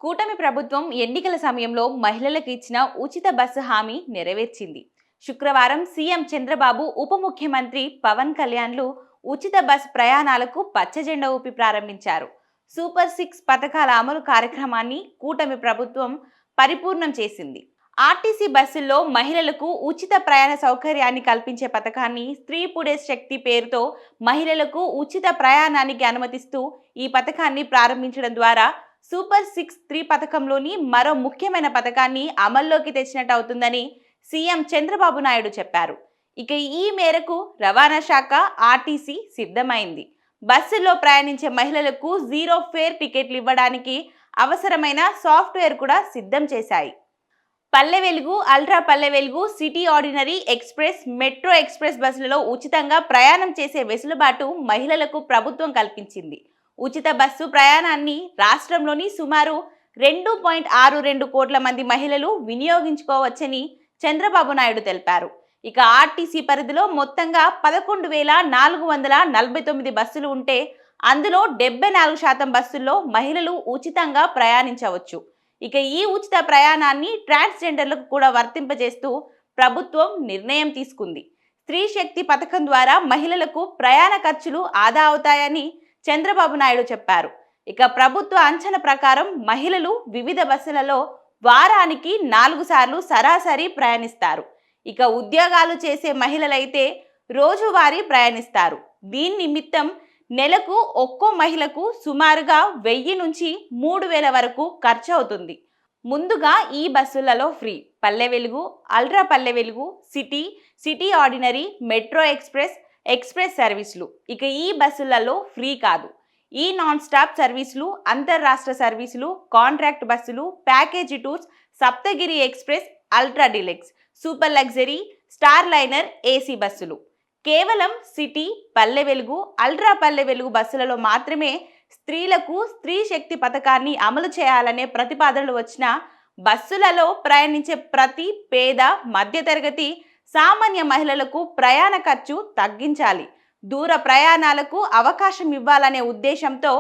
కూటమి ప్రభుత్వం ఎన్నికల సమయంలో మహిళలకు ఇచ్చిన ఉచిత బస్సు హామీ నెరవేర్చింది. శుక్రవారం సీఎం చంద్రబాబు, ఉప ముఖ్యమంత్రి పవన్ కళ్యాణ్లు ఉచిత బస్ ప్రయాణాలకు పచ్చజెండా ఊపి ప్రారంభించారు. సూపర్ 6 పథకాల అమలు కార్యక్రమాన్ని కూటమి ప్రభుత్వం పరిపూర్ణం చేసింది. ఆర్టీసీ బస్సుల్లో మహిళలకు ఉచిత ప్రయాణ సౌకర్యాన్ని కల్పించే పథకాన్ని స్త్రీ పుడే శక్తి పేరుతో మహిళలకు ఉచిత ప్రయాణానికి అనుమతిస్తూ ఈ పథకాన్ని ప్రారంభించడం ద్వారా సూపర్ 6 పథకంలోని మరో ముఖ్యమైన పథకాన్ని అమల్లోకి తెచ్చినట్టు అవుతుందని సీఎం చంద్రబాబు నాయుడు చెప్పారు. ఇక ఈ మేరకు రవాణా శాఖ ఆర్టీసీ సిద్ధమైంది. బస్సుల్లో ప్రయాణించే మహిళలకు జీరో ఫేర్ టికెట్లు ఇవ్వడానికి అవసరమైన సాఫ్ట్వేర్ కూడా సిద్ధం చేశాయి. Palle Velugu, ultra Palle Velugu, city ordinary, express, metro express బస్సులలో ఉచితంగా ప్రయాణం చేసే వెసులుబాటు మహిళలకు ప్రభుత్వం కల్పించింది. ఉచిత బస్సు ప్రయాణాన్ని రాష్ట్రంలోని సుమారు 2.62 కోట్ల మంది మహిళలు వినియోగించుకోవచ్చని చంద్రబాబు నాయుడు తెలిపారు. ఇక ఆర్టీసీ పరిధిలో మొత్తంగా 11,449 బస్సులు ఉంటే అందులో 74% బస్సుల్లో మహిళలు ఉచితంగా ప్రయాణించవచ్చు. ఇక ఈ ఉచిత ప్రయాణాన్ని ట్రాన్స్జెండర్లకు కూడా వర్తింపజేస్తూ ప్రభుత్వం నిర్ణయం తీసుకుంది. స్త్రీ శక్తి పథకం ద్వారా మహిళలకు ప్రయాణ ఖర్చులు ఆదా అవుతాయని చంద్రబాబు నాయుడు చెప్పారు. ఇక ప్రభుత్వ అంచనా ప్రకారం మహిళలు వివిధ బస్సులలో వారానికి 4 సార్లు సరాసరి ప్రయాణిస్తారు. ఇక ఉద్యోగాలు చేసే మహిళలైతే రోజువారీ ప్రయాణిస్తారు. దీని నిమిత్తం నెలకు ఒక్కో మహిళకు సుమారుగా 1000 నుంచి 3000 వరకు ఖర్చు అవుతుంది. ముందుగా ఈ బస్సులలో free Palle Velugu, ultra Palle Velugu, city ordinary, metro express, express సర్వీసులు. ఇక ఈ బస్సులలో ఫ్రీ కాదు. ఈ నాన్ స్టాప్ సర్వీసులు, అంతర్రాష్ట్ర సర్వీసులు, కాంట్రాక్ట్ బస్సులు, package tours, Saptagiri express, ultra deluxe, super luxury, star liner AC బస్సులు. కేవలం సిటీ, పల్లె వెలుగు, అల్ట్రా పల్లె వెలుగు బస్సులలో మాత్రమే స్త్రీలకు స్త్రీ శక్తి పథకాన్ని అమలు చేయాలనే ప్రతిపాదనలు వచ్చిన బస్సులలో ప్రయాణించే ప్రతి పేద, మధ్యతరగతి, సామాన్య మహిళలకు ప్రయాణ ఖర్చు తగ్గించాలి, దూర ప్రయాణాలకు అవకాశం ఇవ్వాలనే ఉద్దేశంతో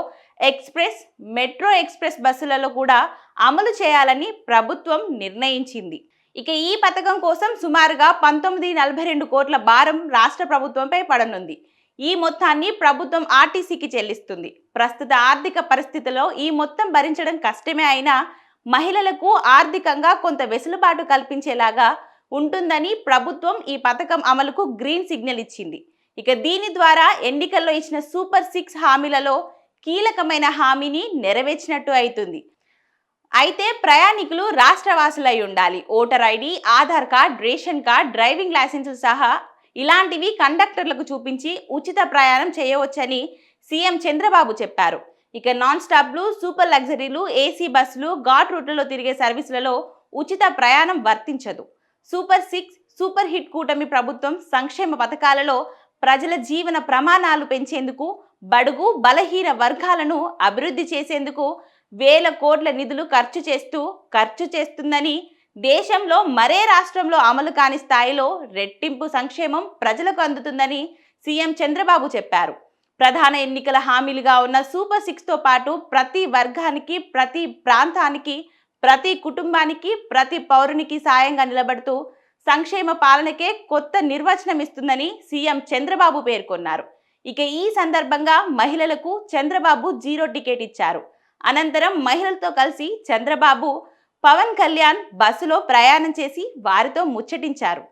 ఎక్స్ప్రెస్, మెట్రో ఎక్స్ప్రెస్ బస్సులలో కూడా అమలు చేయాలని ప్రభుత్వం నిర్ణయించింది. ఇక ఈ పథకం కోసం సుమారుగా 1942 కోట్ల భారం రాష్ట్ర ప్రభుత్వంపై పడనుంది. ఈ మొత్తాన్ని ప్రభుత్వం ఆర్టీసీకి చెల్లిస్తుంది. ప్రస్తుత ఆర్థిక పరిస్థితుల్లో ఈ మొత్తం భరించడం కష్టమే అయినా మహిళలకు ఆర్థికంగా కొంత వెసులుబాటు కల్పించేలాగా ఉంటుందని ప్రభుత్వం ఈ పథకం అమలుకు గ్రీన్ సిగ్నల్ ఇచ్చింది. ఇక దీని ద్వారా ఎన్నికల్లో ఇచ్చిన సూపర్ 6 హామీలలో కీలకమైన హామీని నెరవేర్చినట్టు అవుతుంది. అయితే ప్రయాణికులు రాష్ట్రవాసులై ఉండాలి. Voter ID, Aadhaar card, ration card, driving licence సహా ఇలాంటివి కండక్టర్లకు చూపించి ఉచిత ప్రయాణం చేయవచ్చని సీఎం చంద్రబాబు చెప్పారు. ఇక నాన్ స్టాప్లు, సూపర్ లగ్జరీలు, ఏసీ బస్సులు, ఘాట్ రూట్లలో తిరిగే సర్వీసులలో ఉచిత ప్రయాణం వర్తించదు. సూపర్ 6, సూపర్ హిట్ కూటమి ప్రభుత్వం సంక్షేమ పథకాలలో ప్రజల జీవన ప్రమాణాలు పెంచేందుకు, బడుగు బలహీన వర్గాలను అభివృద్ధి చేసేందుకు వేల కోట్ల నిధులు ఖర్చు చేస్తుందని, దేశంలో మరే రాష్ట్రంలో అమలు కాని స్థాయిలో రెట్టింపు సంక్షేమం ప్రజలకు అందుతుందని సీఎం చంద్రబాబు చెప్పారు. ప్రధాన ఎన్నికల హామీలుగా ఉన్న సూపర్ 6తో పాటు ప్రతి వర్గానికి, ప్రతి ప్రాంతానికి, ప్రతి కుటుంబానికి, ప్రతి పౌరునికి సాయంగా నిలబడుతూ సంక్షేమ పాలనకే కొత్త నిర్వచనం ఇస్తుందని సీఎం చంద్రబాబు పేర్కొన్నారు. ఇక ఈ సందర్భంగా మహిళలకు చంద్రబాబు జీరో టికెట్ ఇచ్చారు. అనంతరం మహిళలతో కలిసి చంద్రబాబు, పవన్ కళ్యాణ్ బస్సులో ప్రయాణం చేసి వారితో ముచ్చటించారు.